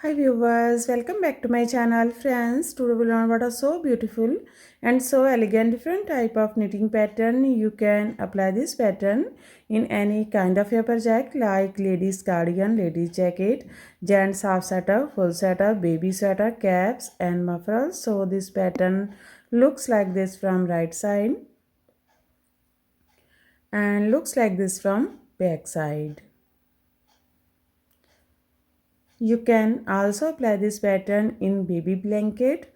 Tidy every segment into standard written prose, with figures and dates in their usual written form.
Hi viewers, welcome back to my channel friends. Today we will learn about a so beautiful and so elegant different type of knitting pattern. You can apply this pattern in any kind of your project like ladies cardigan, ladies jacket, gents half sweater, full sweater, baby sweater, caps and mufflers. So this pattern looks like this from right side and looks like this from back side. You can also apply this pattern in baby blanket.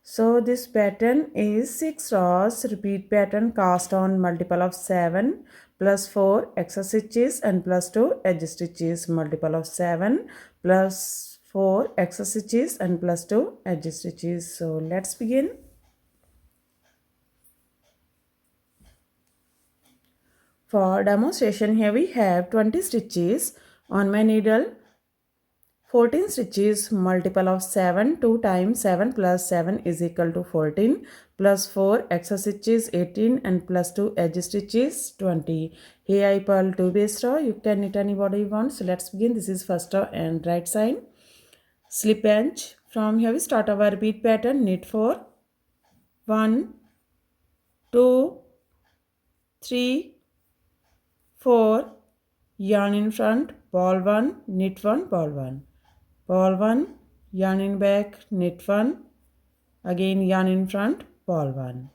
So this pattern is 6 rows repeat pattern cast on multiple of 7 plus 4 extra stitches and plus 2 edge stitches, multiple of 7 plus 4 extra stitches and plus 2 edge stitches. So let's begin. For demonstration here we have 20 stitches on my needle. 14 stitches, multiple of 7, 2 times 7 plus 7 is equal to 14, plus 4 extra stitches 18 and plus 2 edge stitches 20. Here I purl 2 base row. You can knit anybody you want. So let's begin. This is first row and right side. Slip edge. From here we start our repeat pattern. Knit 4, 1, 2, 3, 4, yarn in front, ball 1, knit 1, ball 1. Ball 1, yarn in back, knit 1, again yarn in front, ball 1.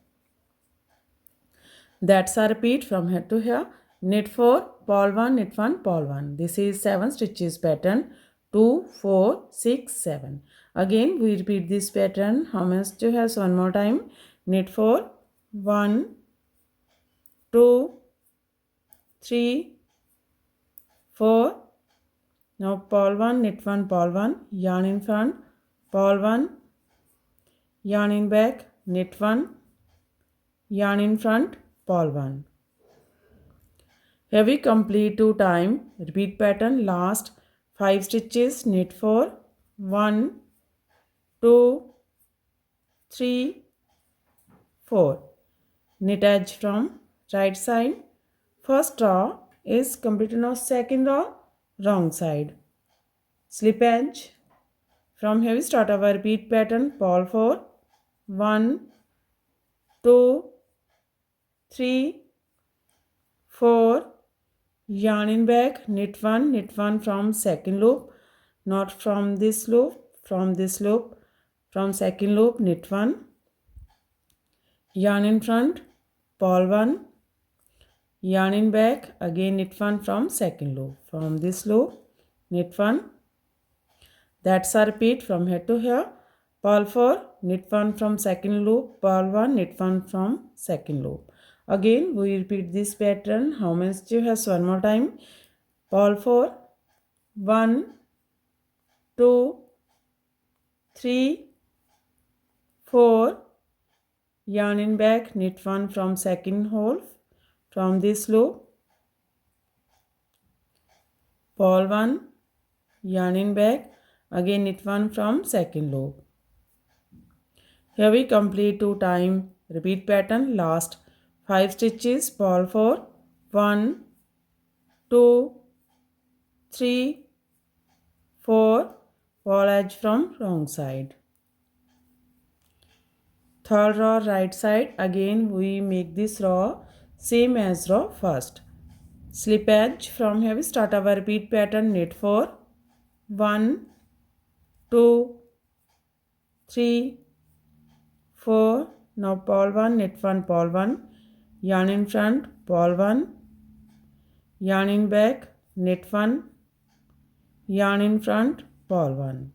That's a repeat from here to here. Knit 4, ball 1, knit 1, ball 1. This is 7 stitches pattern. 2, 4, 6, 7. Again we repeat this pattern. How much to have? So one more time. Knit 4, 1, 2, 3, 4. Now ball 1, knit 1, ball 1, yarn in front, ball 1, yarn in back, knit 1, yarn in front, ball 1. Here we complete 2 times. Repeat pattern. Last 5 stitches. Knit 4, 1, 2, 3, 4. Knit edge from right side. First row is completed now. Second row, wrong side. Slip edge. From here we start our repeat pattern. Ball 4, 1, 2, 3, 4, yarn in back, knit 1 from second loop, not from this loop, from this loop, from second loop, knit 1, yarn in front, ball 1, yarn in back, again knit 1 from second loop, from this loop, knit 1. That's a repeat from here to here. Ball 4, knit 1 from second loop, ball 1, knit 1 from second loop. Again we repeat this pattern. How many stitches has? One more time. Ball 4, 1, 2, 3, 4, yarn in back, knit 1 from second hole, from this loop, ball 1, yarn in back, again knit 1 from second loop. Here we complete 2 times. Repeat pattern. Last 5 stitches. Ball 4, 1, 2, 3, 4, ball edge from wrong side. Third row right side. Again we make this row same as row first. Slip edge. From here we start our repeat pattern. Knit 4, 1, 2, 3, 4. Now ball 1, knit 1, ball 1, yarn in front, ball 1, yarn in back, knit 1, yarn in front, ball 1.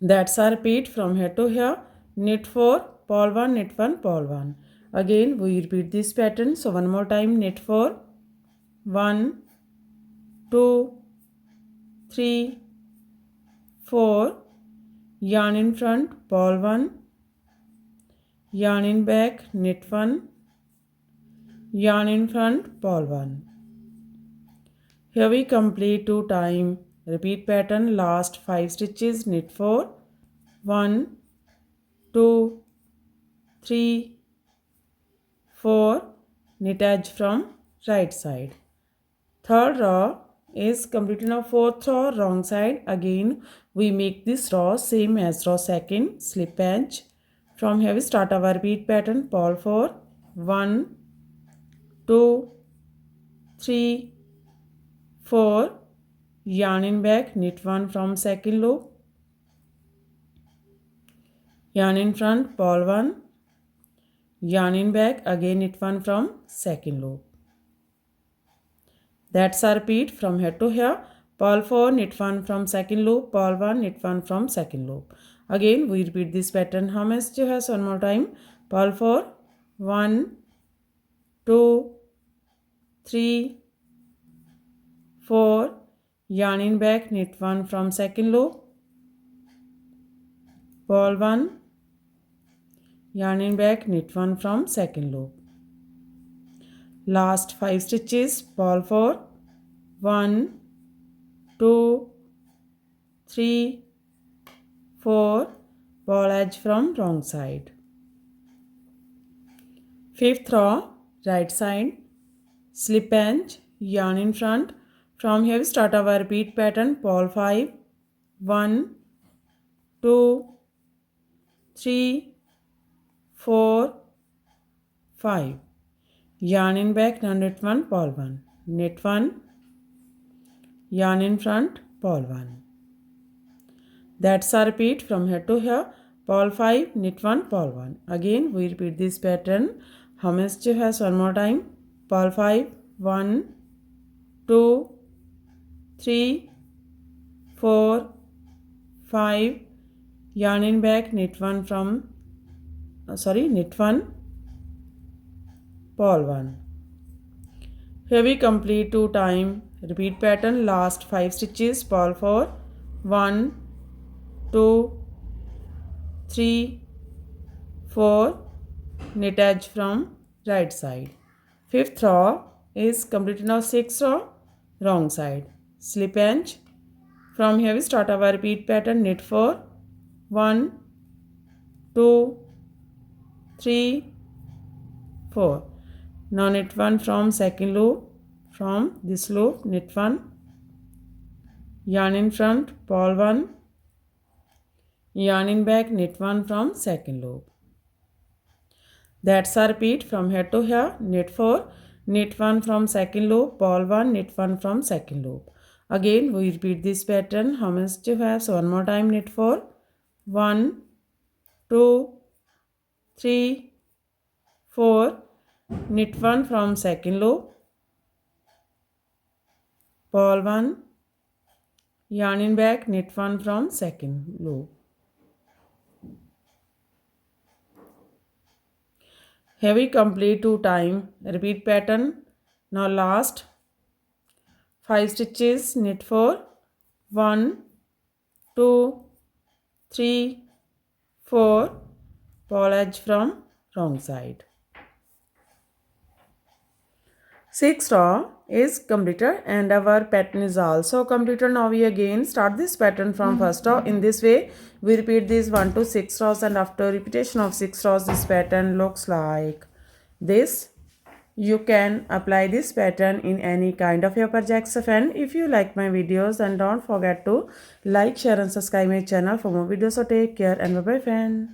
That's a repeat from here to here. Knit 4, ball 1, knit 1, ball 1. Again we repeat this pattern. So one more time. Knit 4, 1, 2, 3, 4, yarn in front, ball 1, yarn in back, knit 1, yarn in front, ball 1. Here we complete 2 times. Repeat pattern. Last 5 stitches. Knit 4, 1, 2, 3, 4, knit edge from right side. Third row is completed now. Fourth row, wrong side. Again, we make this row same as row second, slip edge. From here we start our repeat pattern, pole 4, 1, 2, 3, 4, yarn in back, knit 1 from second loop, yarn in front, pole 1, yarn in back, again knit 1 from second loop. That's our repeat from here to here. Pole 4, knit 1 from second loop, pole 1, knit 1 from second loop. Again, we repeat this pattern. How many stitches? One more time. Pole 4, 1, 2, 3, 4, yarn in back, knit 1 from second loop, pole 1, yarn in back, knit 1 from second loop. Last 5 stitches, pole 4, 1, 2, 3, 4, pole edge from wrong side. Fifth row, right side, slip edge, yarn in front. From here we start our repeat pattern, pole 5, 1, 2, 3, 4, 5. Yarn in back, now knit 1, pole 1. Knit 1, yarn in front, pole 1. That's our repeat from here to here. Pole 5, knit 1, pole 1. Again, we repeat this pattern. How many stitches has one more time? Pole 5, 1, 2, 3, 4, 5. Yarn in back, knit 1 from, knit 1, pole 1. Here we complete 2 time repeat pattern. Last 5 stitches, pole 4, 1, 2, 3, 4, knit edge from right side. Fifth row is completed now. Sixth row, wrong side, slip edge. From here we start our repeat pattern, knit 4, 1, 2, 3, 4. Now knit 1 from second loop, from this loop knit 1, yarn in front, pole 1, yarn in back, knit 1 from second loop. That's our repeat from here to here. Knit 4, knit 1 from second loop, pole 1, knit 1 from second loop. Again we repeat this pattern. How many stitches you have? So one more time, knit 4, 1, 2, 3, 4, knit 1 from second loop, pole 1, yarn in back, knit 1 from second loop. Here we complete 2 time repeat pattern. Now last 5 stitches, knit 4, 1, 2, 3, 4, pole edge from wrong side. Sixth row is completed and our pattern is also completed. Now we again start this pattern from first row. In this way we repeat these 1 to 6 rows, and after repetition of 6 rows this pattern looks like this. You can apply this pattern in any kind of your projects. And if you like my videos, then don't forget to like, share and subscribe my channel for more videos. So take care and bye bye friend.